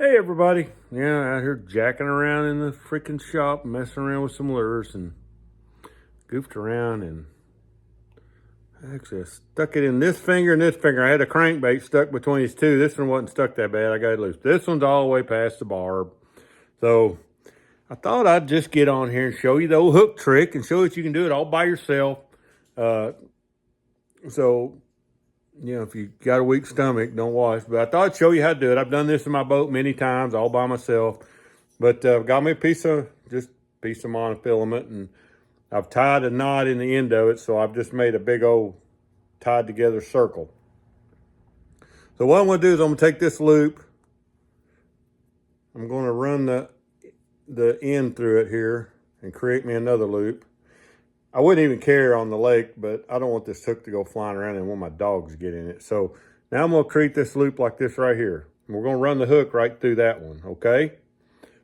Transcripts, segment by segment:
Hey everybody. Yeah, out here jacking around in the freaking shop, messing around with some lures and goofed around and actually I stuck it in this finger and this finger. I had a crankbait stuck between these two. This one wasn't stuck that bad. I got it loose. This one's all the way past the barb. So I thought I'd just get on here and show you the old hook trick and show that you can do it all by yourself. Uh, so if you got a weak stomach, don't wash. But I thought I'd show you how to do it. I've done this in my boat many times, all by myself. But got me a piece of monofilament, and I've tied a knot in the end of it, so I've just made a big old tied together circle. So what I'm going to do is I'm going to take this loop. I'm going to run the end through it here and create me another loop. I wouldn't even care on the lake, but I don't want this hook to go flying around and want my dogs to get in it. So now I'm going to create this loop like this right here. And we're going to run the hook right through that one, okay?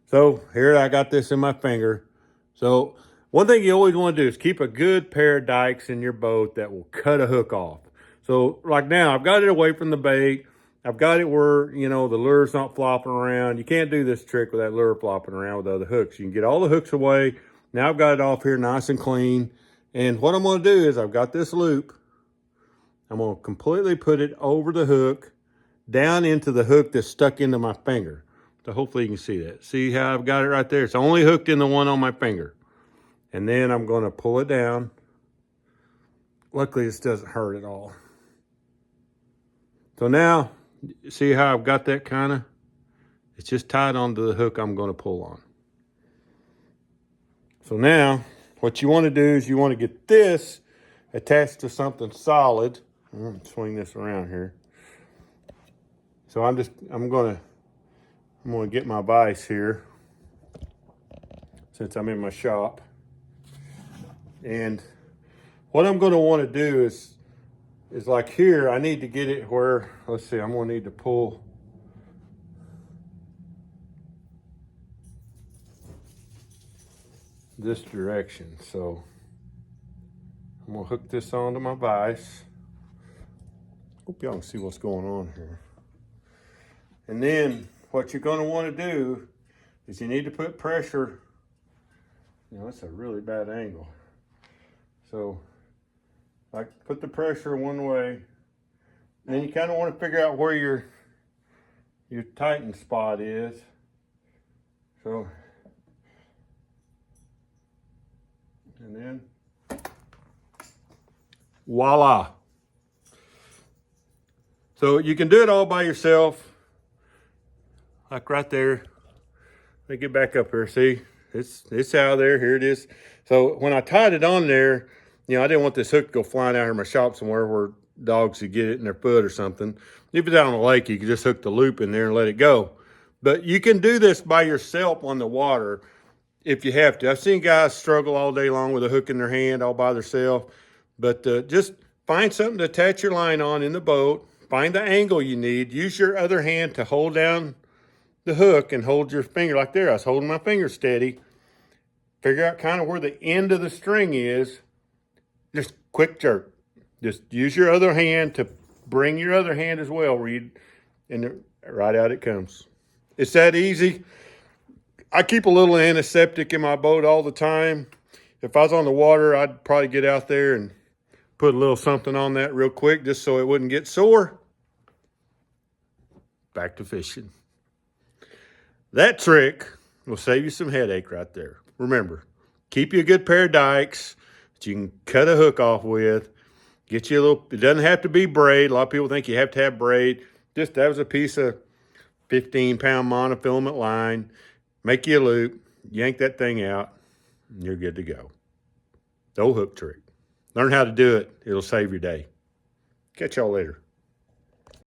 So here I got this in my finger. So one thing you always want to do is keep a good pair of dikes in your boat that will cut a hook off. So like now, I've got it away from the bait. I've got it where, the lure's not flopping around. You can't do this trick with that lure flopping around with other hooks. You can get all the hooks away. Now I've got it off here nice and clean. And what I'm going to do is I've got this loop. I'm going to completely put it over the hook, down into the hook that's stuck into my finger. So hopefully you can see that. See how I've got it right there? It's only hooked in the one on my finger. And then I'm going to pull it down. Luckily, this doesn't hurt at all. So now, see how I've got that kind of? It's just tied onto the hook I'm going to pull on. So now, what you want to do is you want to get this attached to something solid. I'm going to swing this around here. So I'm going to get my vise here since I'm in my shop. And what I'm going to want to do is like here, I need to get it where, let's see, I'm going to need to pull this direction. So I'm going to hook this onto my vise. Hope y'all can see what's going on here. And then what you're going to want to do is you need to put pressure. That's a really bad angle. So like put the pressure one way, and then you kind of want to figure out where your tighten spot is. So, and then voila. So you can do it all by yourself. Like right there. Let me get back up here. See, it's out there. Here it is. So when I tied it on there, I didn't want this hook to go flying out of my shop somewhere where dogs could get it in their foot or something. If it's out on the lake, you can just hook the loop in there and let it go. But you can do this by yourself on the water if you have to. I've seen guys struggle all day long with a hook in their hand all by themselves. But just find something to attach your line on in the boat. Find the angle you need. Use your other hand to hold down the hook and hold your finger like there. I was holding my finger steady. Figure out kind of where the end of the string is. Just quick jerk. Just use your other hand to bring your other hand as well. And right out it comes. It's that easy. I keep a little antiseptic in my boat all the time. If I was on the water, I'd probably get out there and put a little something on that real quick just so it wouldn't get sore. Back to fishing. That trick will save you some headache right there. Remember, keep you a good pair of dikes that you can cut a hook off with. Get you a little, it doesn't have to be braid. A lot of people think you have to have braid. Just that was a piece of 15-pound monofilament line. Make you a loop, yank that thing out, and you're good to go. The old hook trick. Learn how to do it. It'll save your day. Catch y'all later.